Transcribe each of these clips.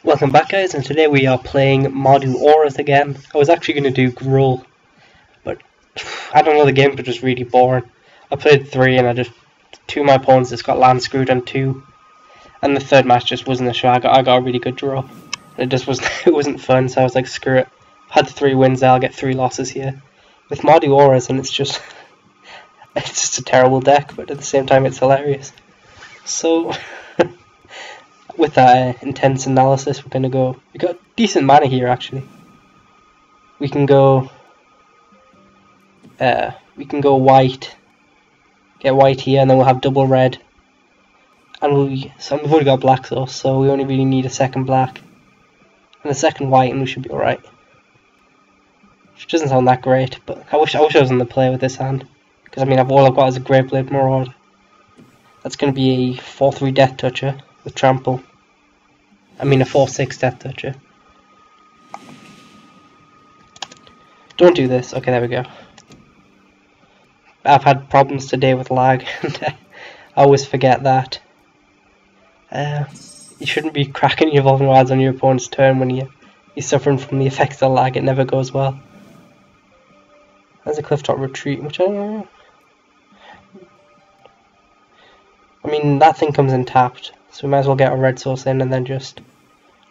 Welcome back, guys, and today we are playing Mardu auras again. I was actually going to do Gruel, but I don't know, the game was just really boring. I played 3 and two of my opponents just got land screwed on 2, and the third match just wasn't a show. I got a really good draw. And it wasn't fun, so I was like, screw it. I've had 3 wins, I'll get 3 losses here. With Mardu auras, and it's just a terrible deck, but at the same time it's hilarious. So with that intense analysis, we're gonna go. We got decent mana here actually. We can go white, get white here, and then we'll have double red. And we've already got black source, so we only really need a second black and a second white, and we should be alright. Which doesn't sound that great, but I wish I was on the play with this hand, because I mean all I've got is a Great Blade Marauder. That's going to be a 4/3 Death Toucher with trample. I mean a 4/6 Death Toucher. Don't do this. Okay, there we go. I've had problems today with lag, and I always forget that. You shouldn't be cracking your evolving wilds on your opponent's turn when you're suffering from the effects of lag. It never goes well. There's a clifftop retreat, which I don't know. I mean, that thing comes in tapped, so we might as well get a red source in, and then just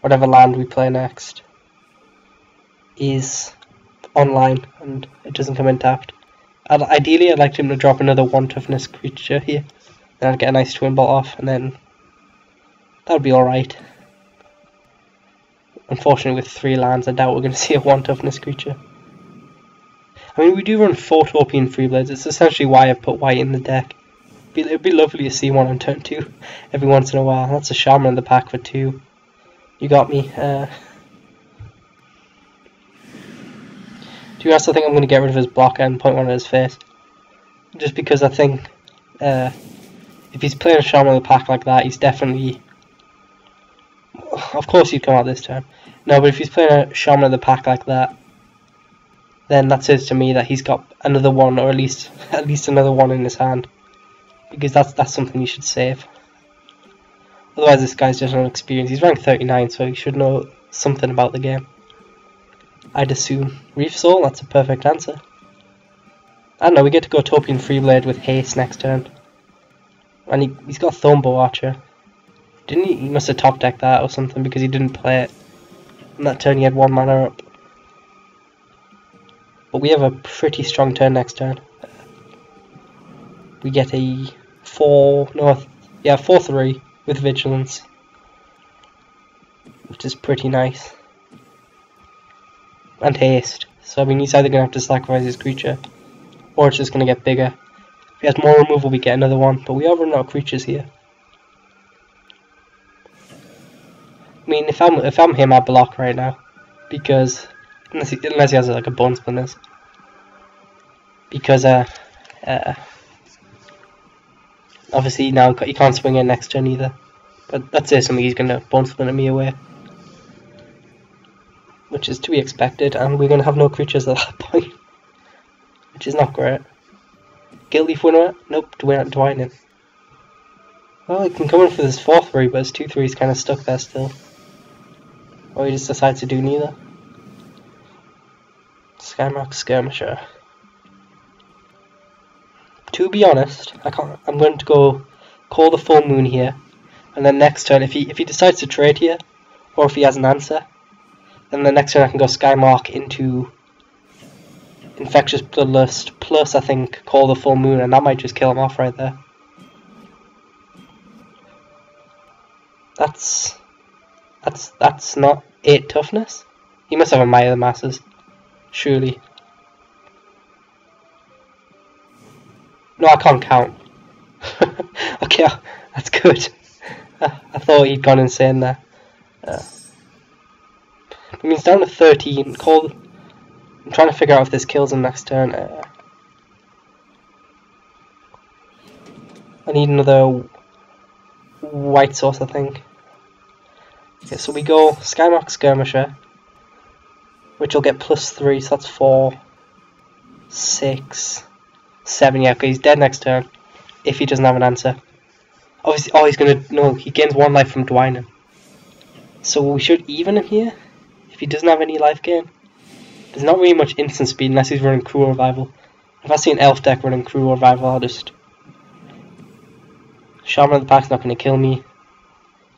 whatever land we play next is online, and it doesn't come in tapped. Ideally, I'd like him to drop another 1 toughness creature here, then I'd get a nice twin bolt off, and then that would be alright. Unfortunately, with 3 lands, I doubt we're going to see a 1 toughness creature. I mean, we do run 4 Torpian Freeblades. It's essentially why I put white in the deck. It'd be lovely to see one on turn 2 every once in a while. That's a Shaman in the pack for 2. You got me. Do you also think I'm going to get rid of his blocker and point one at his face? Just because I think if he's playing a Shaman in the pack like that, he's definitely... Of course he'd come out this turn. No, but if he's playing a Shaman in the pack like that, then that says to me that he's got another one, or at least another one in his hand. Because that's something you should save. Otherwise this guy's just unexperienced. He's ranked 39, so he should know something about the game, I'd assume. Reef Soul, that's a perfect answer. I don't know, we get to go Torpian Freeblade with haste next turn. And he's got Thornbow Archer. Didn't he? He must have top decked that or something, because he didn't play it. On that turn he had 1 mana up. But we have a pretty strong turn next turn. We get a 4/3 with Vigilance, which is pretty nice. And haste. So I mean, he's either going to have to sacrifice his creature, or it's just going to get bigger. If he has more removal, we get another one, but we are running out of creatures here. I mean, if I'm him, I block right now, because unless he has like a Bone Splinters, because obviously now he can't swing in next turn either. But that's something he's going to Bone Splinter me away, which is to be expected, and we're going to have no creatures at that point, which is not great. Guildleaf Winnower? Nope, Dwining. Well, he can come in for this 4/3, but his 2/3 is kind of stuck there still. Or he just decides to do neither. Skymark Skirmisher. To be honest, I'm going to go call the full moon here, and then next turn, if he decides to trade here, or if he has an answer, then the next turn I can go Skymark into Infectious Bloodlust, plus I think call the full moon, and that might just kill him off right there. That's not 8 toughness. He must have a Maya of the Masses, surely. No, I can't count. Okay, that's good. I thought he'd gone insane there. I mean, he's down to 13. I'm trying to figure out if this kills him next turn. I need another white source, I think. Okay, so we go Skymark Skirmisher, which will get +3, so that's 4, 6, 7. Yeah, okay, he's dead next turn if he doesn't have an answer. Obviously, oh, he's gonna, no, he gains 1 life from Dwining. So we should even him here, if he doesn't have any life gain. There's not really much instant speed unless he's running Crew Revival. If I see an Elf deck running Crew Revival, I'll just... Shaman of the Pack's not going to kill me.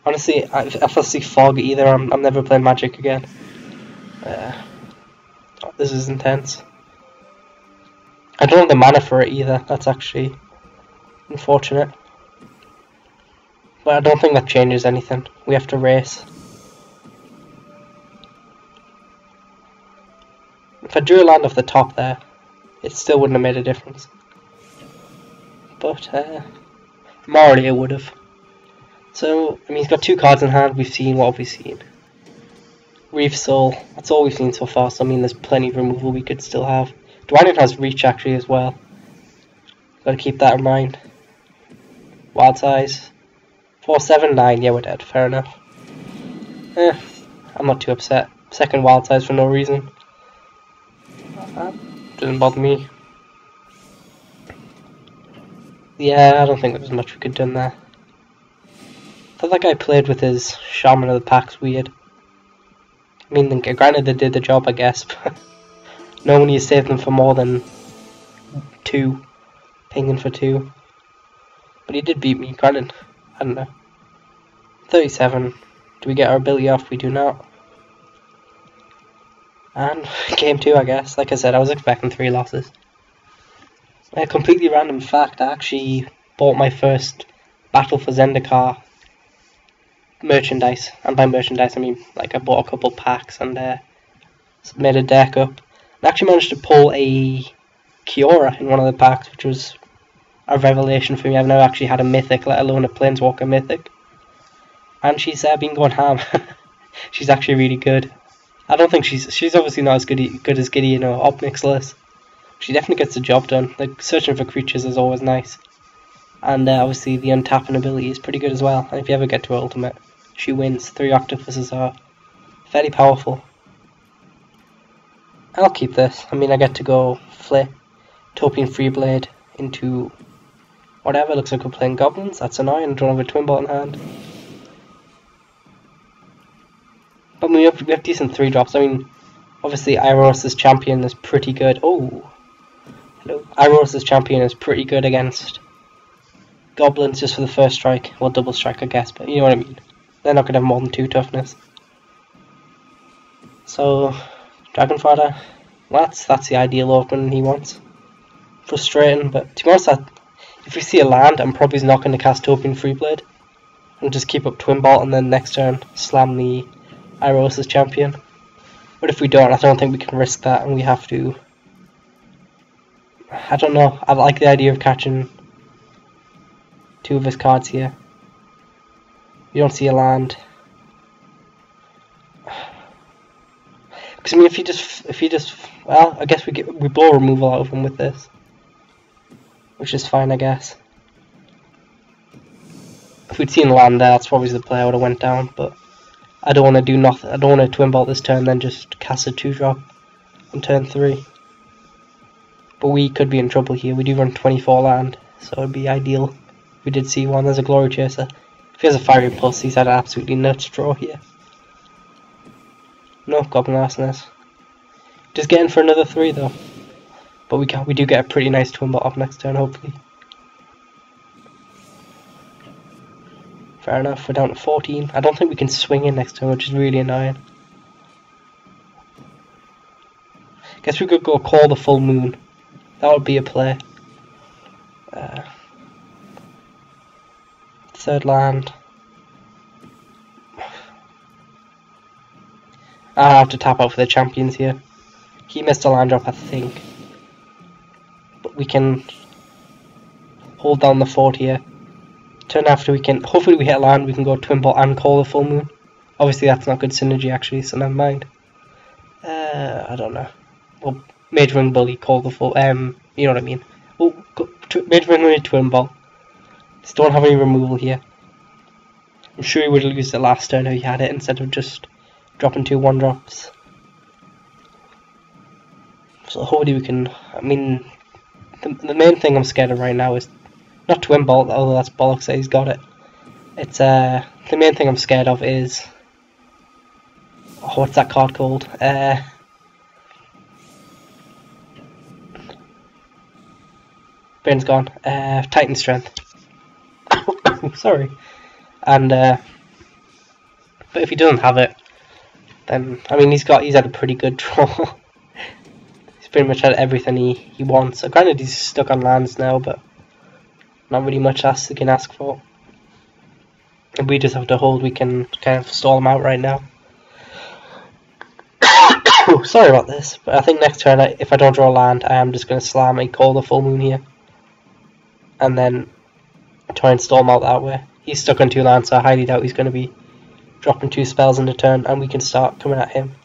Honestly, if I see Fog either, I'm never playing Magic again. This is intense. I don't have the mana for it either, that's actually unfortunate. But I don't think that changes anything. We have to race. If I drew a land off the top there, it still wouldn't have made a difference. But, morally it would have. So, I mean, he's got 2 cards in hand. We've seen what we've seen. Reef Soul, that's all we've seen so far, so I mean there's plenty of removal we could still have. Dwayne has Reach actually as well. Gotta keep that in mind. Wild Size. 4, 7, 9, yeah we're dead, fair enough. I'm not too upset. Second Wild Size for no reason. Didn't bother me. Yeah, I don't think there was much we could have done there. I thought that guy played with his Shaman of the Pack's weird. I mean, granted they did the job, I guess, but no one you save them for more than 2. Pinging for 2. But he did beat me, granted. I don't know. 37. Do we get our ability off? We do not. And game 2, I guess. Like I said, I was expecting 3 losses. A completely random fact, I actually bought my first Battle for Zendikar merchandise, and by merchandise I mean like I bought a couple packs and made a deck up. I actually managed to pull a Kiora in one of the packs, which was a revelation for me. I've never actually had a mythic, let alone a Planeswalker mythic, and she's been going ham. She's actually really good. I don't think she's obviously not as good as Gideon or Obnixilis. She definitely gets the job done. Like, searching for creatures is always nice. And obviously the untapping ability is pretty good as well. And if you ever get to her ultimate, she wins. 3 octopuses are fairly powerful. I'll keep this. I mean, I get to go Flip, Topian Freeblade into whatever. Looks like we're playing goblins. That's annoying. I don't have a Twin Bolt in hand. But we have decent 3 drops. I mean, obviously Iroros' champion is pretty good. Oh, hello. Iroros' champion is pretty good against goblins just for the first strike. Well, double strike, I guess, but you know what I mean. They're not going to have more than 2 toughness. So, Dragonfather, well, that's the ideal opening he wants. Frustrating, but to be honest, if we see a land, I'm probably not going to cast Topian Freeblade and just keep up Twin Bolt and then next turn slam the Iroros' champion. But if we don't, I don't think we can risk that, and we have to... I don't know, I like the idea of catching 2 of his cards here. You don't see a land. Because I mean, if you just, well, I guess we blow removal out of him with this, which is fine, I guess. If we'd seen land there, that's probably the play I would have went down. But I don't want to do nothing. I don't want to Twin Bolt this turn, then just cast a 2-drop on turn 3. But we could be in trouble here. We do run 24 land, so it'd be ideal. If we did see one. There's a Glory Chaser. If he has a Fiery Pulse, he's had an absolutely nuts draw here. No, Goblin Arsonist. Just getting for another 3 though. But we do get a pretty nice Twin Bolt up next turn, hopefully. Fair enough, we're down to 14. I don't think we can swing in next turn, which is really annoying. Guess we could go Call the Full Moon. That would be a play. Third land. I have to tap out for the champions here. He missed a land drop, I think. But we can hold down the fort here. Turn after we can, hopefully we hit a land, we can go Twin Bolt and Call the Full Moon. Obviously that's not good synergy actually, so never mind. I don't know. Well, Mage Ring Bully, Call the Full, you know what I mean. Oh, Mage Ring Bully, Twin Bolt. Just don't have any removal here. I'm sure he would have used it last turn if he had it instead of just dropping 2 1-drops. So hopefully we can, I mean, the main thing I'm scared of right now is not Twin Bolt, although that's bollocks that he's got it. It's the main thing I'm scared of is Oh, what's that card called? Brain's gone. Titan Strength. Sorry. And but if he doesn't have it, then I mean he's had a pretty good draw. He's pretty much had everything he wants. So granted he's stuck on lands now, but not really much else he can ask for. If we just have to hold, we can kind of stall him out right now. Sorry about this, but I think next turn, if I don't draw land, I am just going to slam and call the full moon here. And then try and stall him out that way. He's stuck on 2 lands, so I highly doubt he's going to be dropping 2 spells in the turn, and we can start coming at him.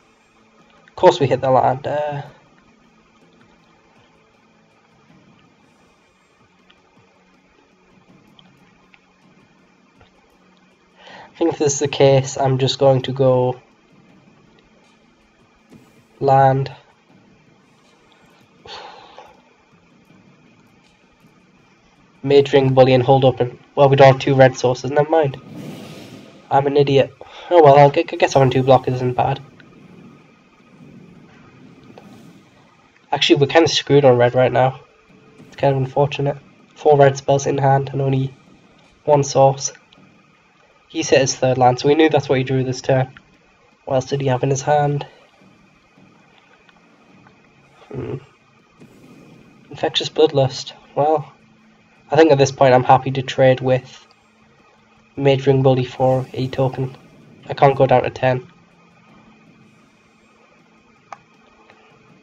Of course we hit the land. I think if this is the case, I'm just going to go land. Mage Ring, Bully, and hold up, and well, we don't have 2 red sources. Never mind. I'm an idiot. Oh well, I guess having 2 blockers isn't bad. Actually, we're kind of screwed on red right now. It's kind of unfortunate. 4 red spells in hand and only 1 source. He's hit his 3rd land, so we knew that's what he drew this turn. What else did he have in his hand? Infectious Bloodlust. Well, I think at this point I'm happy to trade with Mage Ring Bully for a token. I can't go down to 10.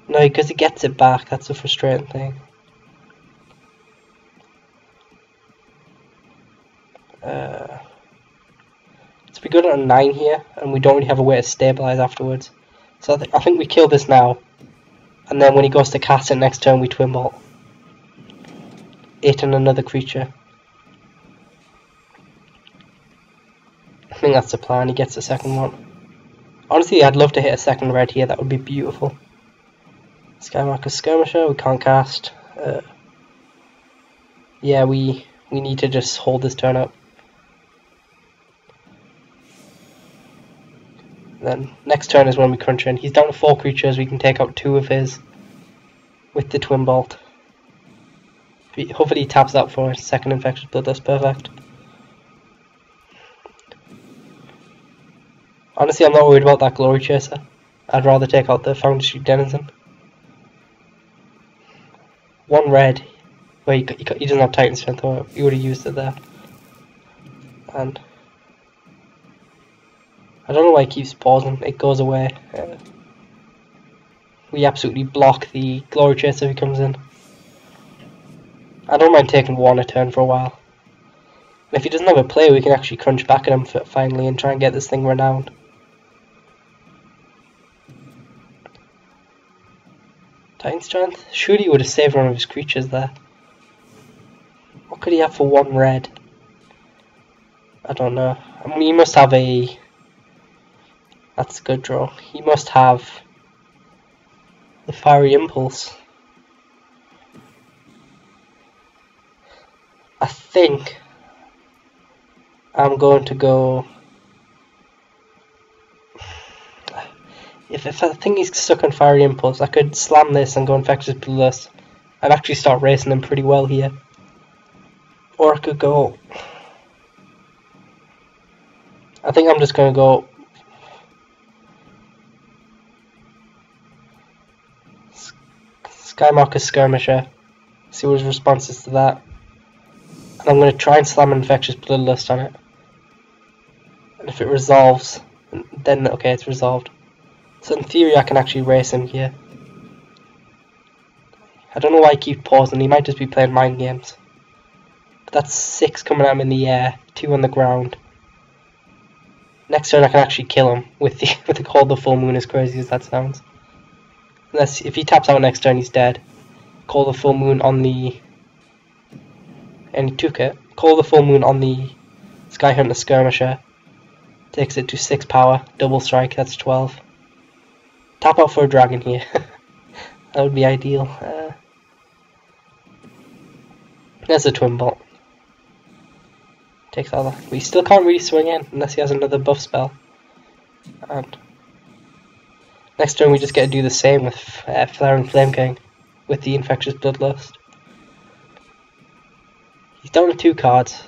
No, because he gets it back, that's a frustrating thing. So we go down to 9 here, and we don't really have a way to stabilize afterwards. So I think we kill this now, and then when he goes to cast it next turn, we Twin Bolt. It and another creature. I think that's the plan, he gets the second one. Honestly, I'd love to hit a second red here, that would be beautiful. Skymarker Skirmisher, we can't cast. Yeah, we need to just hold this turn up. Then next turn is when we crunch in. He's down to 4 creatures, we can take out 2 of his with the Twin Bolt. Hopefully he taps out for a second Infectious Blood, that's perfect. Honestly, I'm not worried about that Glory Chaser. I'd rather take out the Foundry Denizen. 1 red. Well, he doesn't have Titan Strength, or he would have used it there. And I don't know why he keeps pausing, it goes away. We absolutely block the Glory Chaser if he comes in. I don't mind taking 1 a turn for a while. And if he doesn't have a play, we can actually crunch back at him finally and try and get this thing renowned. Titan Strength? Surely he would have saved one of his creatures there. What could he have for 1 red? I don't know. I mean, he must have a... That's a good draw. He must have the Fiery Impulse. I think I'm going to go... If I think he's stuck on Fiery Impulse, I could slam this and go Infectious Bloodlust and actually start racing him pretty well here. Or I could go... I think I'm just going to go... Skymarker Skirmisher. See what his response is to that. And I'm going to try and slam an Infectious Bloodlust on it. And if it resolves, then okay, it's resolved. So in theory I can actually race him here. I don't know why he keeps pausing, he might just be playing mind games. But that's 6 coming at him in the air, 2 on the ground. Next turn I can actually kill him with the Call the Full Moon, as crazy as that sounds. Unless if he taps out next turn he's dead. Call the Full Moon on the... And he took it. Call the Full Moon on the Sky Hunter Skirmisher. Takes it to 6 power, double strike, that's 12. Tap out for a dragon here. That would be ideal. There's a Twin Bolt. Takes all that. We still can't really swing in unless he has another buff spell. And Next turn we just get to do the same with Flaring Flame King with the Infectious Bloodlust. He's down to 2 cards.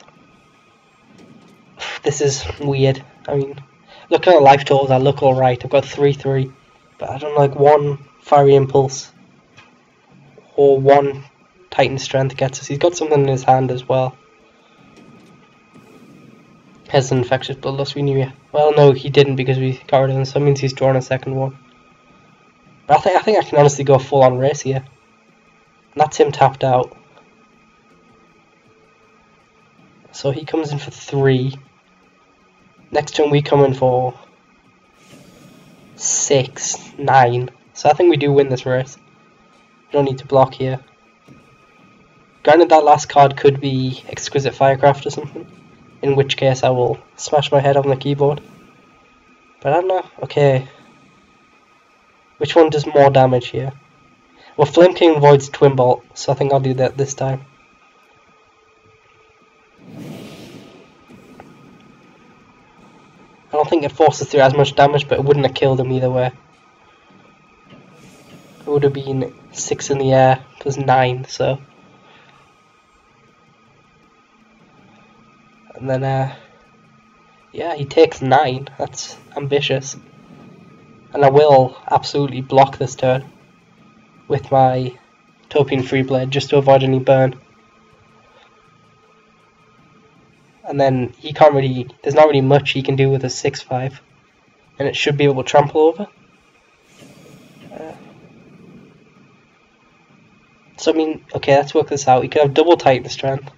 This is weird. I mean, looking at life totals, I look alright. I've got 3-3, but I don't know, like 1 Fiery Impulse or 1 Titan Strength gets us. He's got something in his hand as well. Has an Infectious Bloodlust, we knew, yeah. Well, no, he didn't because we got rid of him, so that means he's drawn a second one. But I think I can honestly go full on race here. And that's him tapped out. So he comes in for 3. Next turn we come in for 6, 9. So I think we do win this race. We don't need to block here. Granted, that last card could be Exquisite Firecraft or something, in which case I will smash my head on the keyboard. But I don't know. Okay. Which one does more damage here? Well, Flame King avoids Twin Bolt, so I think I'll do that this time. I don't think it forces through as much damage, but it wouldn't have killed him either way. It would have been 6 in the air plus 9, so. And then, yeah, he takes 9. That's ambitious. And I will absolutely block this turn with my Topian Freeblade just to avoid any burn. And then he can't really, there's not really much he can do with a 6-5. And it should be able to trample over. So I mean, okay, let's work this out. He could have double Titan Strength,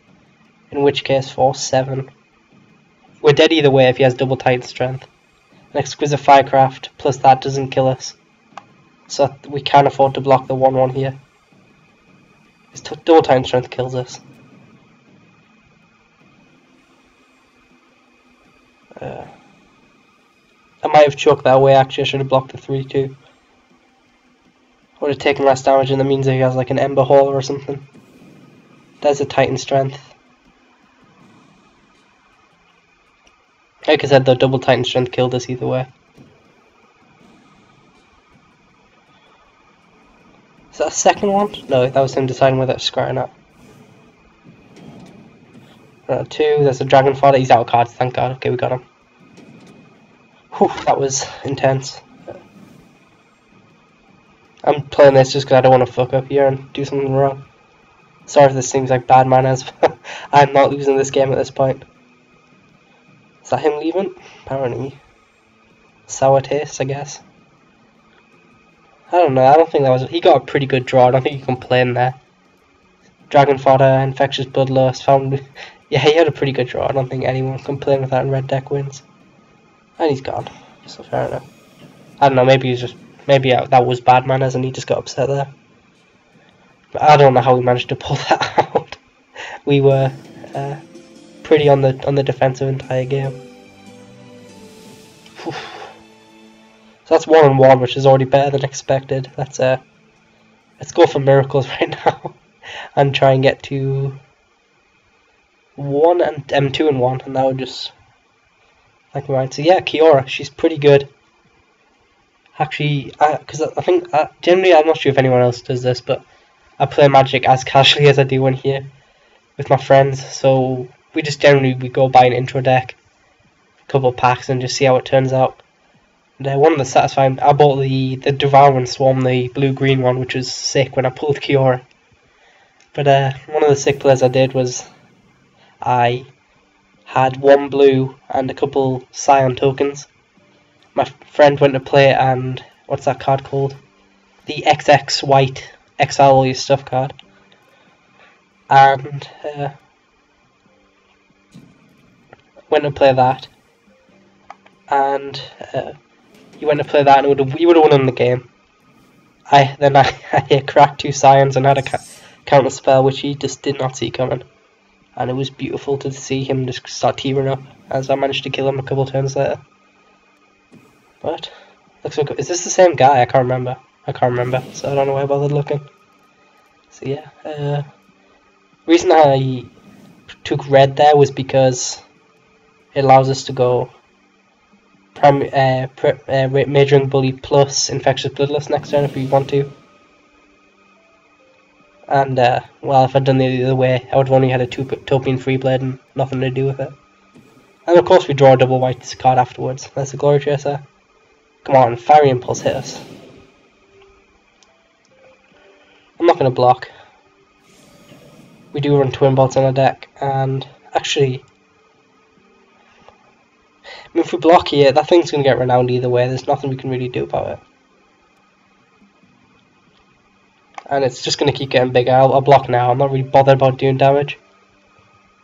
in which case 4-7. We're dead either way if he has double Titan Strength. An Exquisite Firecraft plus that doesn't kill us. So we can afford to block the 1-1 here. His double Titan Strength kills us. I might have choked that away actually, I should have blocked the 3-2. Would have taken less damage, and that means that he has like an Ember Hauler or something. There's a Titan Strength. Like I said, the double Titan Strength killed us either way. Is that a second one? No, that was him deciding whether to scry or not. 2, there's a Dragon Fodder, he's out of cards, thank god. Okay, we got him. Whew, that was intense. I'm playing this just because I don't want to fuck up here and do something wrong. Sorry if this seems like bad manners, but I'm not losing this game at this point. Is that him leaving? Apparently. Sour taste, I guess. I don't know, I don't think that was... He got a pretty good draw, I don't think you can complain there. Dragon Fodder, Infectious Bloodlust, found... Yeah, he had a pretty good draw, I don't think anyone can complain with that, and red deck wins. And he's gone, so fair enough. I don't know, maybe he's just... Maybe that was bad manners and he just got upset there. But I don't know how we managed to pull that out. We were pretty on the defensive entire game. So that's 1-1, which is already better than expected. Let's go for miracles right now and try and get to 1 and 2-1, and that would just like right. So yeah, Kiora, she's pretty good. Actually, because I think generally I'm not sure if anyone else does this, but I play Magic as casually as I do in here with my friends. So we just generally go buy an intro deck, a couple of packs, and just see how it turns out. And one of the satisfying, I bought the Devouring Swarm, the blue-green one, which was sick when I pulled Kiora. But one of the sick plays I did was I had 1 blue and a couple Scion tokens. My friend went to play, and what's that card called? The XX white exile all your stuff card. And went to play that. And he went to play that, and he would have won in the game. Then I cracked 2 Scions and had a counter spell, which he just did not see coming. And it was beautiful to see him just start tearing up, as I managed to kill him a couple turns later. But looks like, is this the same guy? I can't remember, so I don't know why I bothered looking. So yeah, reason I took red there was because it allows us to go Majoring Bully plus Infectious Bloodlust next turn if we want to. And, well, if I'd done it the other way, I would have only had a Topian Free Blade and nothing to do with it. And of course we draw a double white card afterwards. That's a Glory Chaser. Come on, Fiery Impulse, hit us. I'm not going to block. We do run Twin Bolts on our deck, and actually, I mean, if we block here, that thing's going to get renowned either way. There's nothing we can really do about it. And it's just going to keep getting bigger. I'll block now. I'm not really bothered about doing damage.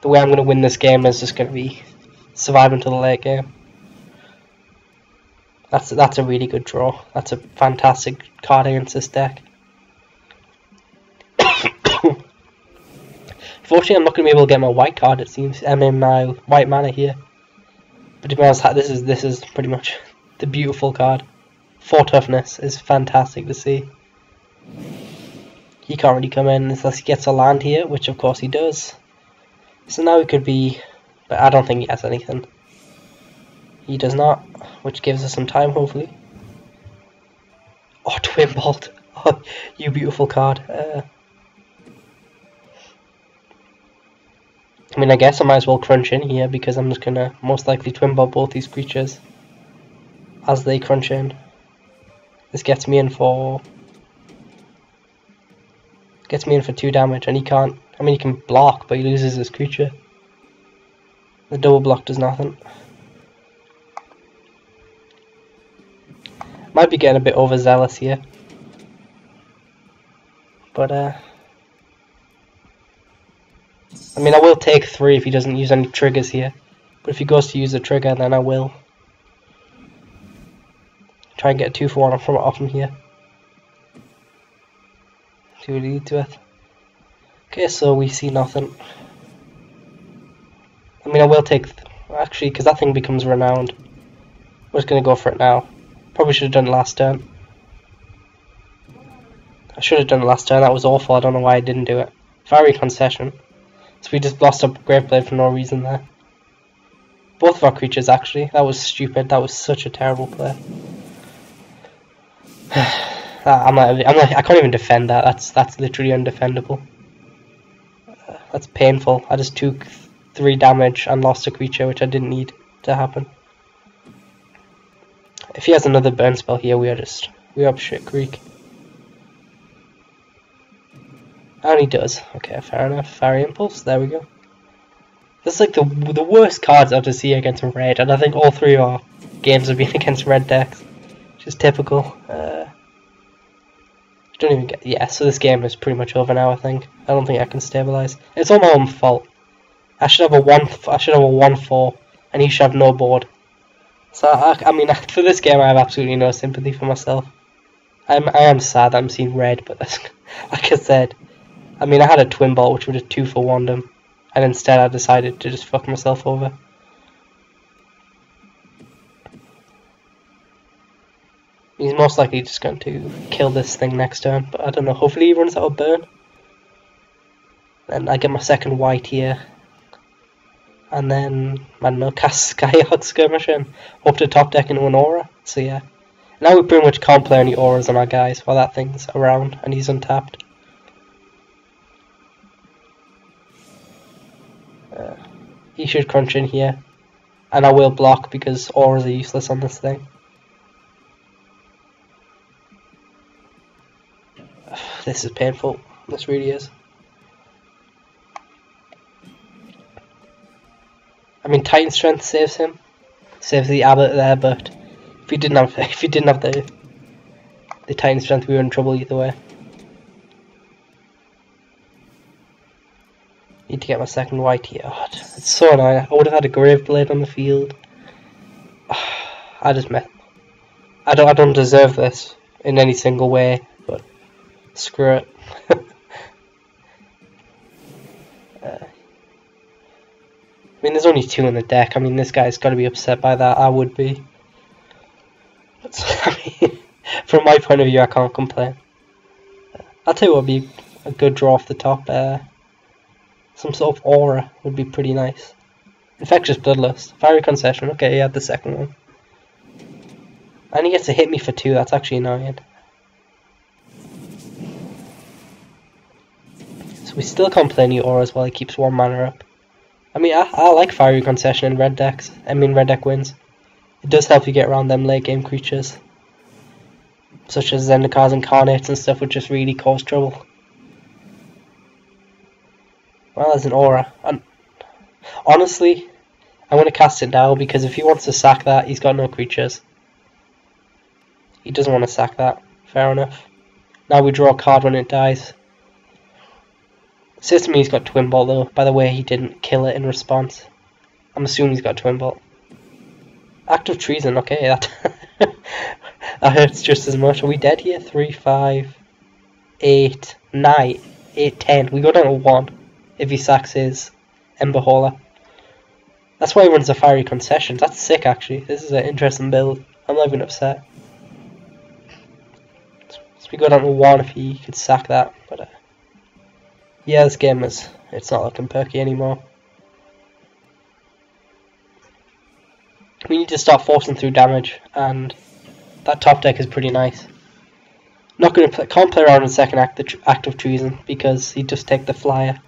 The way I'm going to win this game is just going to be survive until the late game. That's a really good draw. That's a fantastic card against this deck. Unfortunately, I'm not going to be able to get my white card. It seems. I mean, my white mana here. But to be honest, this is pretty much the beautiful card. 4 toughness is fantastic to see. He can't really come in unless he gets a land here, which of course he does. So now he could be, but I don't think he has anything. He does not, which gives us some time hopefully. Oh, Twin Bolt! Oh, you beautiful card. I mean, I guess I might as well crunch in here because I'm just gonna most likely Twin Bolt both these creatures as they crunch in. This gets me in for 2 damage, and he can't. I mean, he can block, but he loses his creature. The double block does nothing. Might be getting a bit overzealous here, but I mean, I will take 3 if he doesn't use any triggers here. But if he goes to use a trigger, then I will try and get a 2 for 1 off him here. See what he leads with. Okay, so we see nothing. I mean, I will take actually, because that thing becomes renowned. We're just gonna go for it now. Probably should have done it last turn. I should have done it last turn. That was awful. I don't know why I didn't do it. Fiery Concession. So we just lost a Graveblade for no reason there. Both of our creatures, actually. That was stupid. That was such a terrible play. I can't even defend that. That's literally undefendable. That's painful. I just took 3 damage and lost a creature, which I didn't need to happen. If he has another burn spell here, we're up shit creek. And he does. Okay, fair enough. Fiery Impulse. There we go. This is like the worst cards I've to see against red, and I think all 3 of our games have been against red decks, which is typical. Don't even get. Yeah, so this game is pretty much over now. I think. I don't think I can stabilize. It's all my own fault. I should have a 1/4, and he should have no board. So I mean, for this game, I have absolutely no sympathy for myself. I am sad that I'm seeing red, but that's, like I said, I mean, I had a Twin Bolt which would have 2 for 1'd him, and instead I decided to just fuck myself over. He's most likely just going to kill this thing next turn, but I don't know. Hopefully he runs out of burn. Then I get my second white here. And then, I don't know, cast Skyhawk Skirmish and hope to top deck into an aura. So yeah. Now we pretty much can't play any auras on our guys while that thing's around and he's untapped. He should crunch in here. And I will block because auras are useless on this thing. This is painful. This really is. I mean, Titan Strength saves him, saves the Abbot there. But if he didn't have the Titan Strength, we were in trouble either way. Need to get my second white here. Oh, it's so annoying. I would have had a Graveblade on the field. I just met. I don't deserve this in any single way. But screw it. I mean, there's only 2 in the deck. I mean, this guy's got to be upset by that. I would be. But, I mean, from my point of view, I can't complain. I'll tell you what would be a good draw off the top. Some sort of aura would be pretty nice. Infectious Bloodlust. Fiery Concession. Okay, he had the second one. And he gets to hit me for 2, that's actually annoying. So we still can't play any auras while he keeps 1 mana up. I mean, I like Fiery Concession in red decks. I mean, red deck wins. It does help you get around them late game creatures, such as Zendikars and Incarnates and stuff, which just really cause trouble. Well, there's an aura. And honestly, I'm going to cast it now, because if he wants to sack that, he's got no creatures. He doesn't want to sack that. Fair enough. Now we draw a card when it dies. It says to me he's got Twin Bolt though. By the way, he didn't kill it in response. I'm assuming he's got Twin Bolt. Act of treason, okay, that that hurts just as much. Are we dead here? 3, 5, 8, 9, 8, 10. We go down to 1 if he sacks his Ember Hauler. That's why he runs the Fiery Concessions. That's sick actually. This is an interesting build. I'm not even upset. So we go down to 1 if he could sack that. But yeah, this game it's not looking perky anymore. We need to start forcing through damage, and that top deck is pretty nice. Not gonna can't play around in second act of treason because he'd just take the flyer.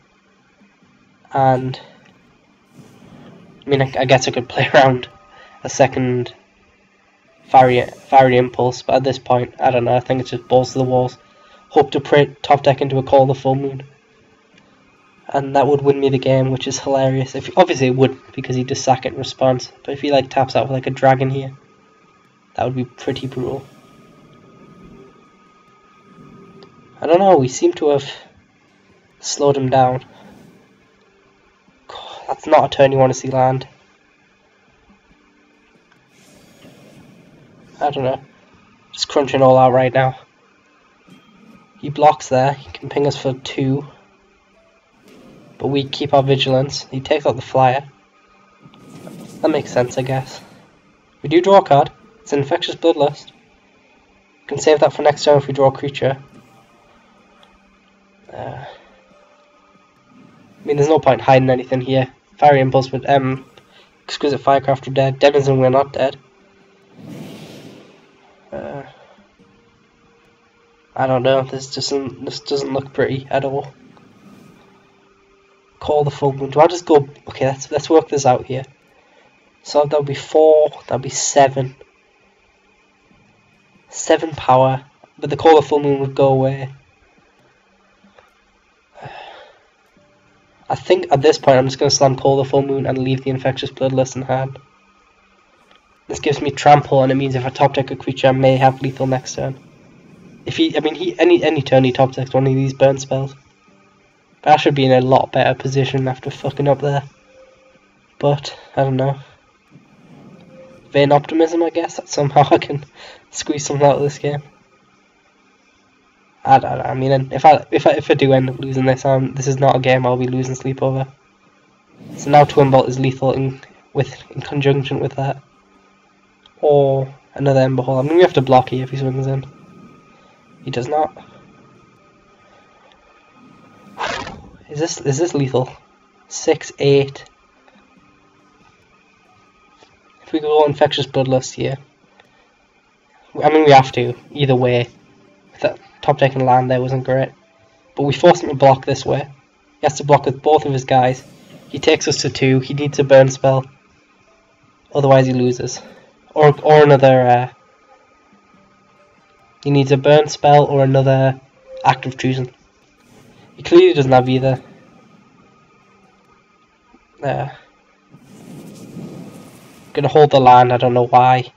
And I mean, I guess I could play around a second fiery impulse, but at this point, I don't know. I think it's just balls to the walls. Hope to print top deck into a Call of the Full Moon, and that would win me the game, which is hilarious. Obviously it would, because he'd just sack it in response. But if he like taps out with like a dragon here, that would be pretty brutal. I don't know. We seem to have slowed him down. That's not a turn you want to see land. I don't know. Just crunching all out right now. He blocks there. He can ping us for 2. But we keep our vigilance. He takes out the flyer. That makes sense, I guess. We do draw a card. It's an Infectious Bloodlust. Can save that for next turn if we draw a creature. I mean, there's no point hiding anything here. Fiery Impulse with Exquisite Firecrafter dead. Denizen, we're not dead. I don't know. This doesn't look pretty at all. Call the Full Moon. Do I just go? Okay, let's work this out here. So that'll be 4. That'll be 7. 7 power, but the Call of Full Moon would go away. I think at this point I'm just going to slam Call the Full Moon and leave the Infectious Bloodlust in hand. This gives me trample, and it means if I top deck a creature, I may have lethal next turn. If any turn he top decks one of these burn spells. But I should be in a lot better position after fucking up there. But I don't know. Vain optimism, I guess, that somehow I can squeeze something out of this game. I don't know. I mean, if I do end up losing this, this is not a game I'll be losing sleep over. So now Twin Bolt is lethal in conjunction with that, or another Ember Hole. I mean, we have to block here if he swings in. He does not. Is this lethal? 6, 8. If we go Infectious Bloodlust here, I mean we have to either way. That top decking land there wasn't great, but we force him to block this way. He has to block with both of his guys. He takes us to 2. He needs a burn spell, otherwise he loses, or another. He needs a burn spell or another Act of Treason. He clearly doesn't have either. Gonna hold the land, I don't know why.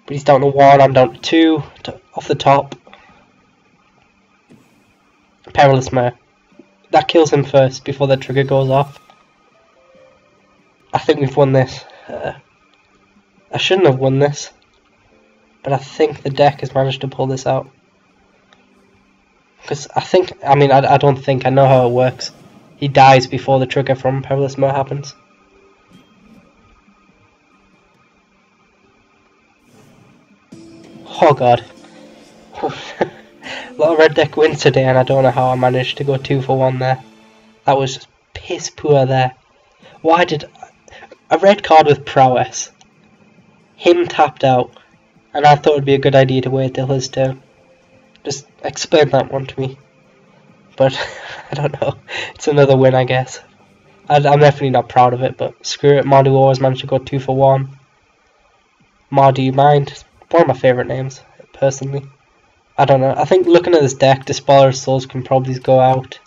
But he's down to 1, I'm down to 2. Off the top. Perilous Mare. That kills him first before the trigger goes off. I think we've won this. I shouldn't have won this, but I think the deck has managed to pull this out. Because I don't think, I know how it works. He dies before the trigger from Perilous Mare happens. Oh god. A lot of red deck wins today, and I don't know how I managed to go 2 for 1 there. That was just piss poor there. Why did a red card with prowess, him tapped out, And I thought it'd be a good idea to wait till his turn. Just explain that one to me. But, I don't know. It's another win, I guess. I'm definitely not proud of it, but screw it. Mardu always managed to go 2 for 1. Mardu, you mind? One of my favourite names, personally. I don't know. I think looking at this deck, Despoiler Souls can probably go out.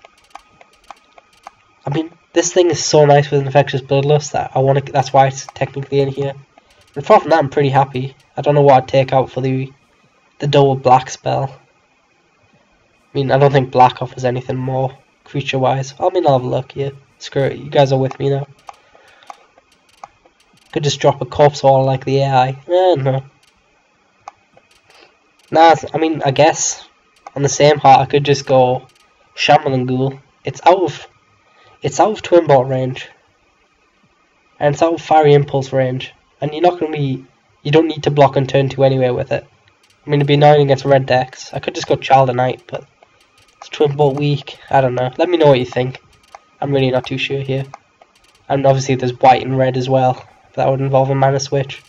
I mean, this thing is so nice with Infectious Bloodlust that I want to. That's why it's technically in here. But apart from that, I'm pretty happy. I don't know what I'd take out for the double black spell. I mean, I don't think black offers anything more creature-wise. I mean, I'll have a look here. Screw it, you guys are with me now. Could just drop a corpse wall like the AI. No. Nah, I mean, I guess on the same heart I could just go Shambling Ghoul. It's out of Twin Bot range. And it's out of Fiery Impulse range. And you're not gonna be, you don't need to block on turn 2 anyway with it. I mean, it'd be annoying against red decks. I could just go Child of Night, but it's Twin Bot weak. I don't know. Let me know what you think. I'm really not too sure here. And obviously there's white and red as well. That would involve a mana switch.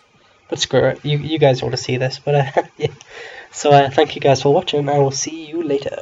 But screw it. You guys want to see this. But yeah. So thank you guys for watching. I will see you later.